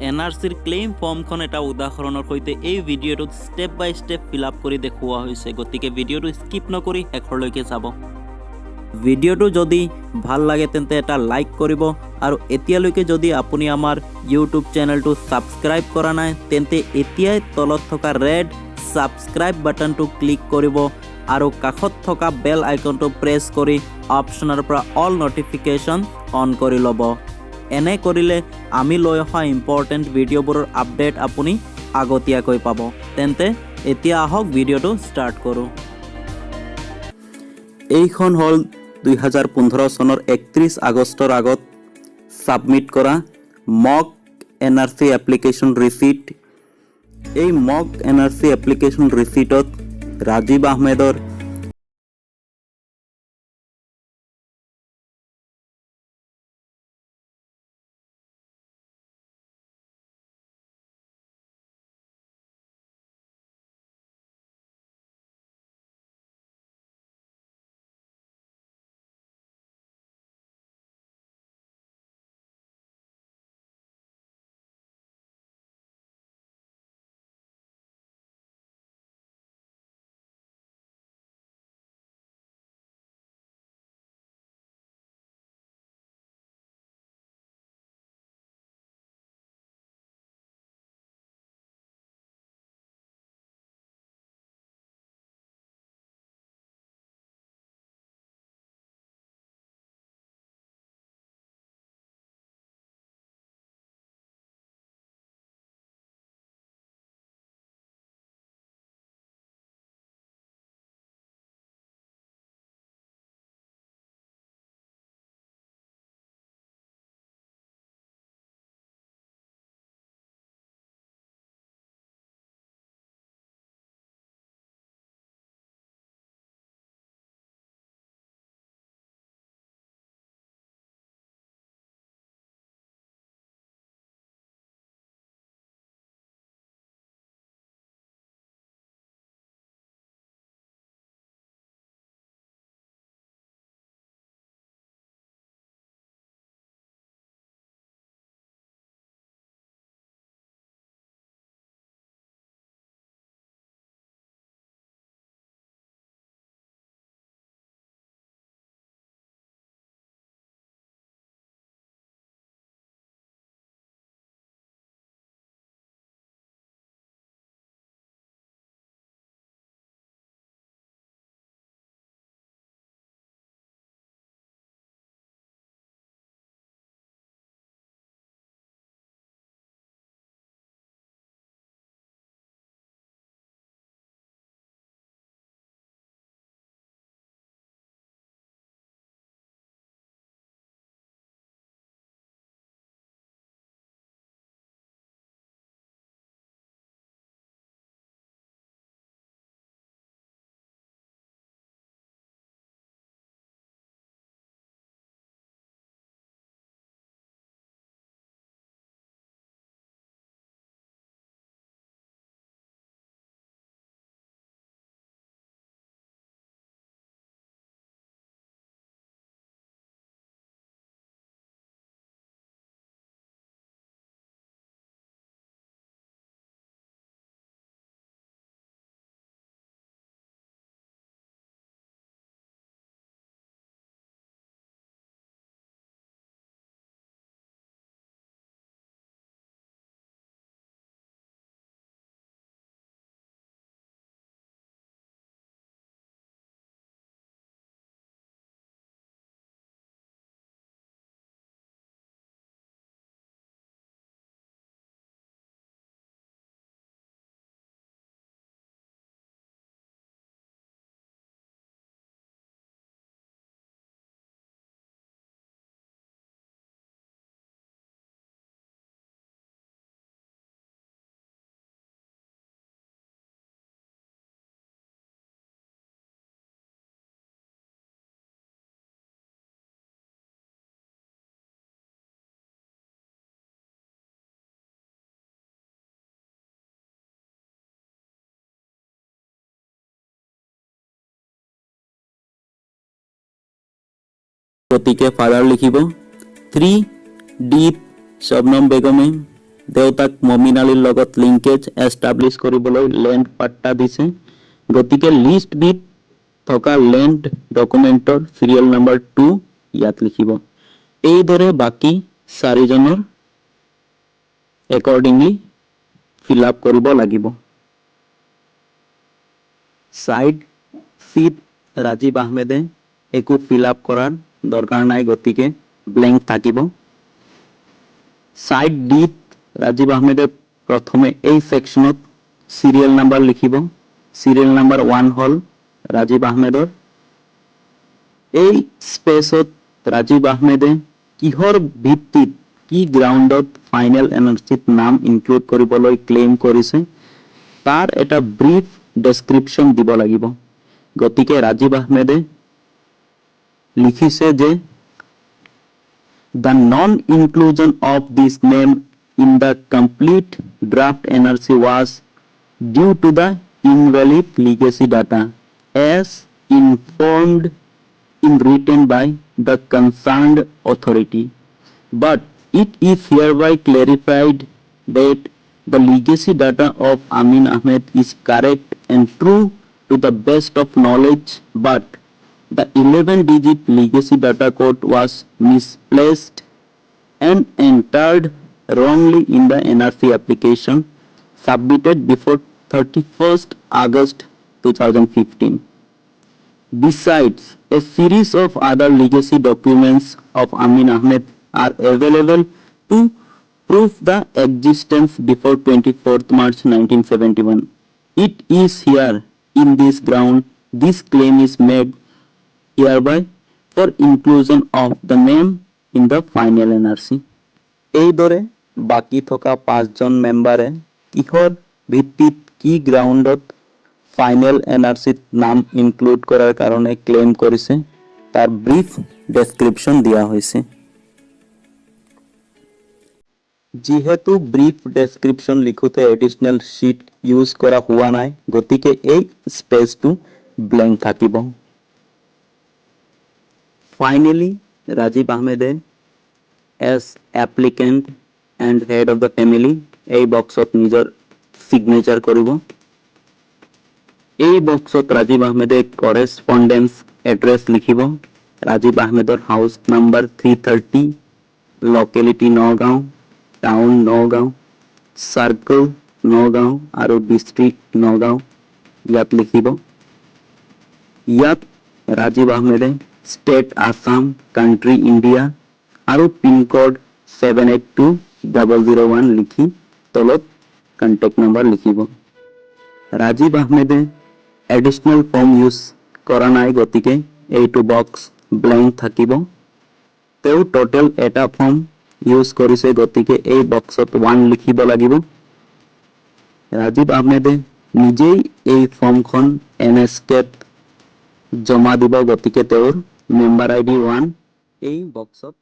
এনআৰচিৰ ক্লেইম ফৰ্মখন এটা উদাহৰণৰ সৈতে এই ভিডিঅ'টোত ষ্টেপ বাই ষ্টেপ ফিল আপ কৰি দেখুওৱা হৈছে, গতিকে ভিডিঅ'টো স্কিপ নকৰি শেষলৈকে চাব। ভিডিঅ'টো যদি ভাল লাগে তেন্তে এটা লাইক কৰিব আৰু এতিয়ালৈকে যদি আপুনি আমাৰ ইউটিউব চেনেলটো ছাবস্ক্ৰাইব কৰা নাই তেন্তে এতিয়াই তলত থকা ৰেড ছাবস্ক্ৰাইব বাটনটো ক্লিক কৰিব আৰু কাষত থকা বেল আইকনটো প্ৰেছ কৰি অপশ্যনৰ পৰা অল নটিফিকেশ্যন অন কৰি ল'ব। এনে কৰিলে আমি লৈ অহা ইম্পৰ্টেণ্ট ভিডিঅ'বোৰৰ আপডেট আপুনি আগতীয়াকৈ পাব। তেন্তে এতিয়া আহক ভিডিঅ'টো ষ্টাৰ্ট কৰোঁ। এইখন হ'ল 2015 চনৰ 31 আগষ্টৰ আগত ছাবমিট কৰা মক এনআৰচি এপ্লিকেশ্যন ৰিচিট। এই মক এনআৰচি এপ্লিকেশ্যন ৰিচিটত ৰাজীৱ আহমেদৰ গতিকে ফাদাৰ লিখিব 3 ডিপ শবনম বেগমে দেউতাক মমিন আলীৰ লগত লিংকেজ এষ্টাব্লিছ কৰিবলৈ লেণ্ড পাট্টা দিছে, গতিকে লিষ্ট বিত থকা লেণ্ড ডকুমেণ্টৰ চিৰিয়েল নাম্বাৰ 2 ইয়াত লিখিব। এইদৰে বাকী 4জনৰ একৰ্ডিংলি ফিল আপ কৰিব লাগিব। সাইড চিত ৰাজীৱ আহমেদে একো ফিল আপ কৰাৰ দৰকাৰ নাই, গতিকে ব্লেংক থাকিব। সাইড ডিত ৰাজীৱ আহমেদে প্ৰথমে এই সেকশনত সিৰিয়েল নাম্বাৰ লিখিব। সিৰিয়েল নাম্বাৰ 1 হল ৰাজীৱ আহমেদৰ। এই স্পেচত ৰাজীৱ আহমেদে কিহৰ ভিত্তিত কি গ্ৰাউণ্ডত ফাইনেল এনআৰচিত নাম ইনক্লুড কৰিবলৈ ক্লেইম কৰিছে তাৰ এটা ব্ৰিফ ডেছক্ৰিপশ্যন দিব লাগিব। গতিকে ৰাজীৱ আহমেদে লিখিছে যে the non-inclusion of this name in the complete draft NRC was due to the invalid legacy data as informed in written by the concerned authority. But it is hereby clarified that the legacy data of Amin Ahmed is correct and true to the best of knowledge, but the 11-digit legacy data code was misplaced and entered wrongly in the NRC application submitted before 31st August 2015. Besides, a series of other legacy documents of Amin Ahmed are available to prove the existence before 24th March 1971. It is here in this ground this claim is made hereby for inclusion of the name in the final NRC. এইদৰে বাকী থকা 5জন মেম্বাৰে কিহৰ ভিত্তিত কি গ্ৰাউণ্ডত final এনআৰচিত নাম include কৰাৰ কাৰণে ক্লেইম কৰিছে তাৰ ব্ৰিফ ডেছক্ৰিপশ্যন দিয়া হৈছে। যিহেতু ব্ৰিফ ডেছক্ৰিপশ্যন লিখোতে এডিশনেল শীট ইউজ কৰা হোৱা নাই, গতিকে এই স্পেচটো ব্লেংক থাকিব। ফাইনেলি ৰাজীৱ আহমেদে as applicant and head of the family এই বক্সত নিজৰ চিগনেচাৰ কৰিব। এই বক্সত ৰাজীৱ আহমেদে কৰেছপণ্ডেন্স এড্ৰেছ লিখিব। ৰাজীৱ আহমেদৰ house number 330, locality Nagaon, town Nagaon, circle Nagaon আৰু ডিষ্ট্ৰিক্ট নগাঁও ইয়াত লিখিব। ইয়াত ৰাজীৱ আহমেদে ষ্টেট আসাম, কাণ্ট্ৰি ইণ্ডিয়া আৰু পিনক'ড 782001 লিখি তলত কণ্টেক্ট নম্বৰ লিখিব। ৰাজীৱ আহমেদে এডিশনেল ফৰ্ম ইউজ কৰা নাই, গতিকে এইটো বক্স ব্লেংক থাকিব। তেওঁ টোটেল এটা ফৰ্ম ইউজ কৰিছে, গতিকে এই বক্সত 1 লিখিব লাগিব। ৰাজীৱ আহমেদে নিজেই এই ফৰ্মখন NSKত জমা দিব, গতিকে তেওঁৰ মেম্বাৰ ID 1 এই বক্সত